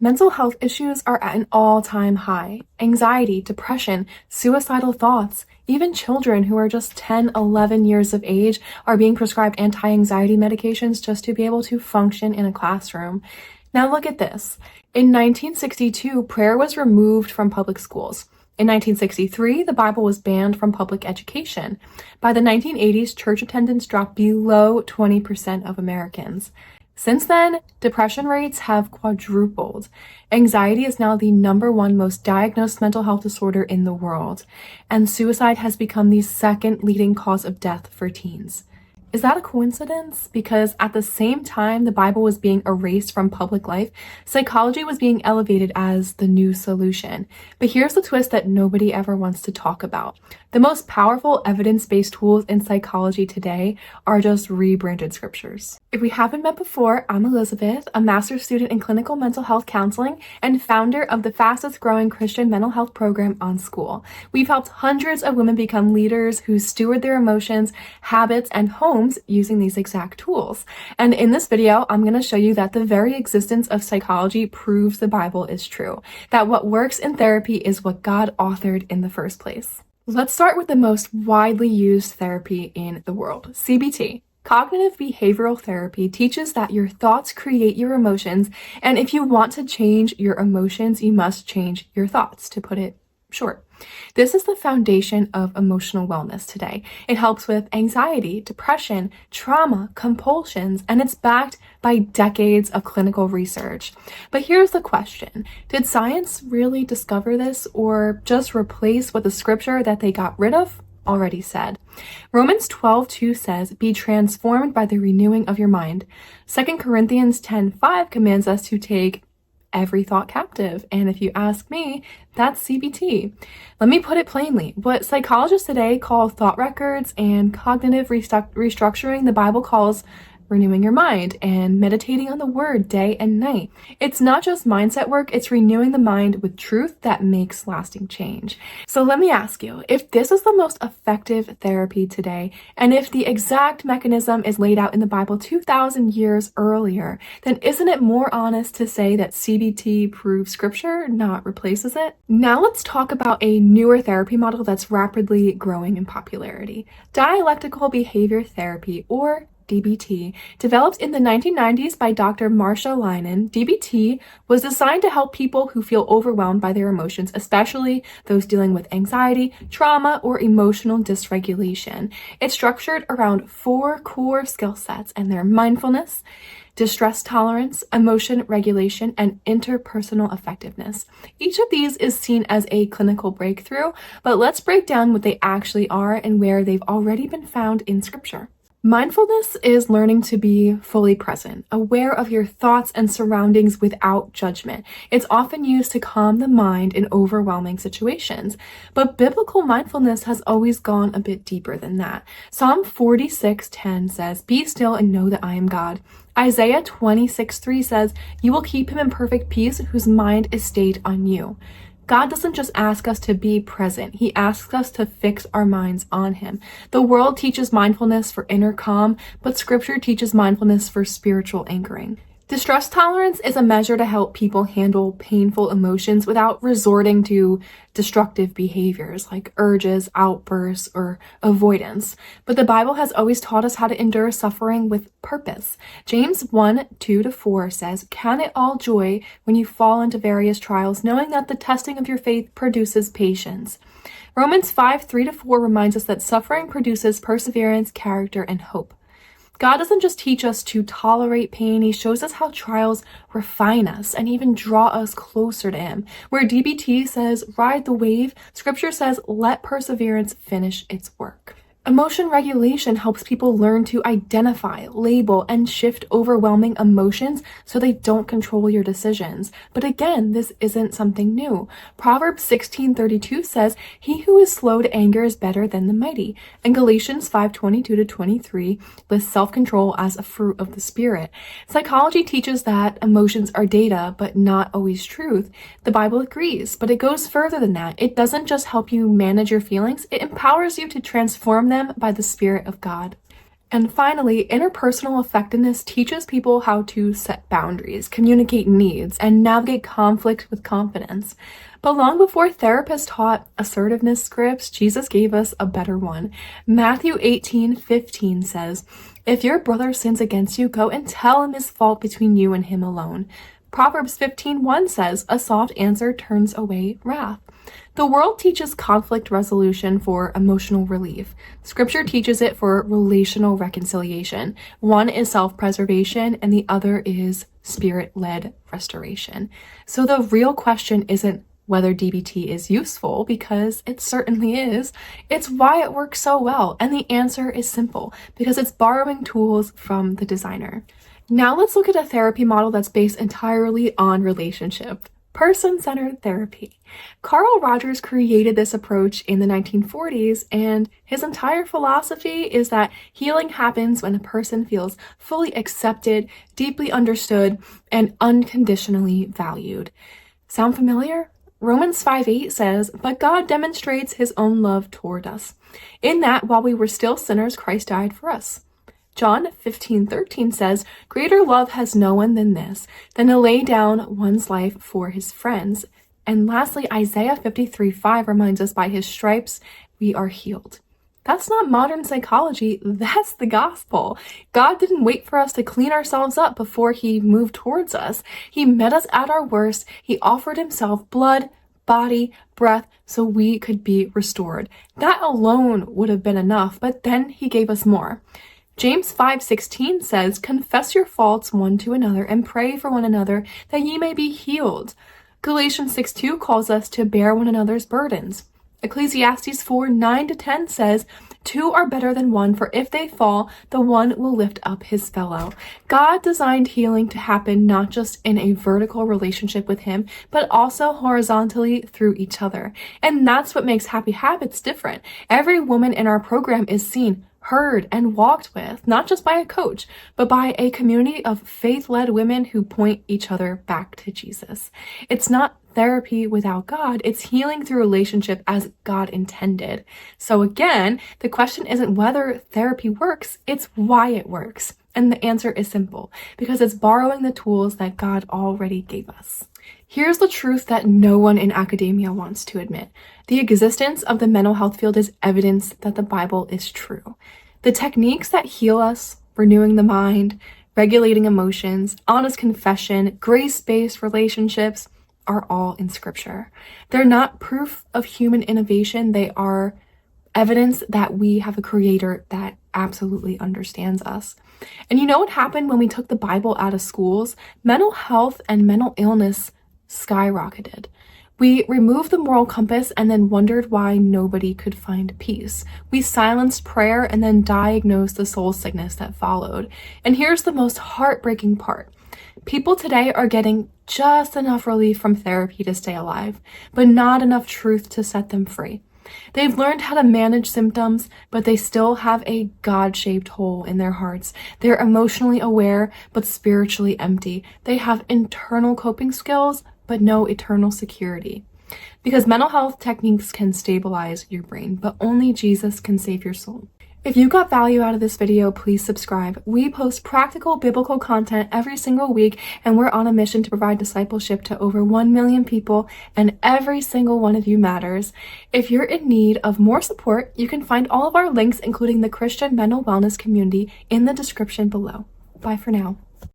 Mental health issues are at an all-time high. Anxiety, depression, suicidal thoughts. Even children who are just 10, 11 years of age are being prescribed anti-anxiety medications just to be able to function in a classroom. Now look at this. In 1962, prayer was removed from public schools. In 1963, the Bible was banned from public education. By the 1980s, church attendance dropped below 20% of Americans. Since then, depression rates have quadrupled. Anxiety is now the #1 most diagnosed mental health disorder in the world, and suicide has become the second leading cause of death for teens. Is that a coincidence? Because at the same time the Bible was being erased from public life, psychology was being elevated as the new solution. But here's the twist that nobody ever wants to talk about. The most powerful evidence-based tools in psychology today are just rebranded scriptures. If we haven't met before, I'm Elizabeth, a master's student in clinical mental health counseling and founder of the fastest growing Christian mental health program on School. We've helped hundreds of women become leaders who steward their emotions, habits, and homes using these exact tools. And in this video, I'm going to show you that the very existence of psychology proves the Bible is true, that what works in therapy is what God authored in the first place. Let's start with the most widely used therapy in the world, CBT. Cognitive behavioral therapy teaches that your thoughts create your emotions, and if you want to change your emotions, you must change your thoughts, to put it short. This is the foundation of emotional wellness today. It helps with anxiety, depression, trauma, compulsions, and it's backed by decades of clinical research. But here's the question. Did science really discover this or just replace what the scripture that they got rid of already said? Romans 12:2 says, "Be transformed by the renewing of your mind." 2 Corinthians 10:5 commands us to take every thought captive. And if you ask me, that's CBT. Let me put it plainly. What psychologists today call thought records and cognitive restructuring, the Bible calls renewing your mind and meditating on the word day and night. It's not just mindset work, it's renewing the mind with truth that makes lasting change. So let me ask you, if this is the most effective therapy today, and if the exact mechanism is laid out in the Bible 2,000 years earlier, then isn't it more honest to say that CBT proves scripture, not replaces it? Now let's talk about a newer therapy model that's rapidly growing in popularity. Dialectical behavior therapy, or DBT, developed in the 1990s by Dr. Marsha Linehan. DBT was designed to help people who feel overwhelmed by their emotions, especially those dealing with anxiety, trauma, or emotional dysregulation. It's structured around 4 core skill sets, and they're mindfulness, distress tolerance, emotion regulation, and interpersonal effectiveness. Each of these is seen as a clinical breakthrough, but let's break down what they actually are and where they've already been found in scripture. Mindfulness is learning to be fully present, aware of your thoughts and surroundings without judgment. It's often used to calm the mind in overwhelming situations. But biblical mindfulness has always gone a bit deeper than that. Psalm 46:10 says, "Be still and know that I am God." Isaiah 26:3 says, "You will keep him in perfect peace whose mind is stayed on you." God doesn't just ask us to be present, he asks us to fix our minds on him. The world teaches mindfulness for inner calm, but scripture teaches mindfulness for spiritual anchoring. Distress tolerance is a measure to help people handle painful emotions without resorting to destructive behaviors like urges, outbursts, or avoidance. But the Bible has always taught us how to endure suffering with purpose. James 1:2-4 says, "Count it all joy when you fall into various trials, knowing that the testing of your faith produces patience." Romans 5:3-4 reminds us that suffering produces perseverance, character, and hope. God doesn't just teach us to tolerate pain, he shows us how trials refine us and even draw us closer to him. Where DBT says, ride the wave, scripture says, let perseverance finish its work. Emotion regulation helps people learn to identify, label, and shift overwhelming emotions so they don't control your decisions. But again, this isn't something new. Proverbs 16:32 says, "He who is slow to anger is better than the mighty." And Galatians 5:22-23 lists self-control as a fruit of the Spirit. Psychology teaches that emotions are data, but not always truth. The Bible agrees, but it goes further than that. It doesn't just help you manage your feelings, it empowers you to transform them by the Spirit of God. And finally, interpersonal effectiveness teaches people how to set boundaries, communicate needs, and navigate conflict with confidence. But long before therapists taught assertiveness scripts, Jesus gave us a better one. Matthew 18:15 says, "If your brother sins against you, go and tell him his fault between you and him alone." Proverbs 15:1 says, "A soft answer turns away wrath." The world teaches conflict resolution for emotional relief. Scripture teaches it for relational reconciliation. One is self-preservation and the other is spirit-led restoration. So the real question isn't whether DBT is useful, because it certainly is. It's why it works so well. And the answer is simple, because it's borrowing tools from the designer. Now let's look at a therapy model that's based entirely on relationship. Person-centered therapy. Carl Rogers created this approach in the 1940s, and his entire philosophy is that healing happens when a person feels fully accepted, deeply understood, and unconditionally valued. Sound familiar? Romans 5:8 says, "But God demonstrates his own love toward us, in that while we were still sinners, Christ died for us." John 15:13 says, "Greater love has no one than this, than to lay down one's life for his friends." And lastly, Isaiah 53:5 reminds us, "By his stripes we are healed." That's not modern psychology, that's the gospel. God didn't wait for us to clean ourselves up before he moved towards us. He met us at our worst. He offered himself blood, body, breath, so we could be restored. That alone would have been enough, but then he gave us more. James 5:16 says, "Confess your faults one to another and pray for one another that ye may be healed." Galatians 6:2 calls us to bear one another's burdens. Ecclesiastes 4:9-10 says, "Two are better than one, for if they fall, the one will lift up his fellow." God designed healing to happen not just in a vertical relationship with him, but also horizontally through each other. And that's what makes Happy Habits different. Every woman in our program is seen, heard, and walked with, not just by a coach, but by a community of faith-led women who point each other back to Jesus. It's not therapy without God, it's healing through relationship as God intended. So again, the question isn't whether therapy works, it's why it works. And the answer is simple, because it's borrowing the tools that God already gave us. Here's the truth that no one in academia wants to admit. The existence of the mental health field is evidence that the Bible is true. The techniques that heal us, renewing the mind, regulating emotions, honest confession, grace-based relationships, are all in Scripture. They're not proof of human innovation, they are evidence that we have a creator that absolutely understands us. And you know what happened when we took the Bible out of schools? Mental health and mental illness skyrocketed. We removed the moral compass and then wondered why nobody could find peace. We silenced prayer and then diagnosed the soul sickness that followed. And here's the most heartbreaking part. People today are getting just enough relief from therapy to stay alive, but not enough truth to set them free. They've learned how to manage symptoms, but they still have a God-shaped hole in their hearts. They're emotionally aware, but spiritually empty. They have internal coping skills, but no eternal security. Because mental health techniques can stabilize your brain, but only Jesus can save your soul. If you got value out of this video, please subscribe. We post practical biblical content every single week, and we're on a mission to provide discipleship to over 1 million people, and every single one of you matters. If you're in need of more support, you can find all of our links, including the Christian mental wellness community, in the description below. Bye for now.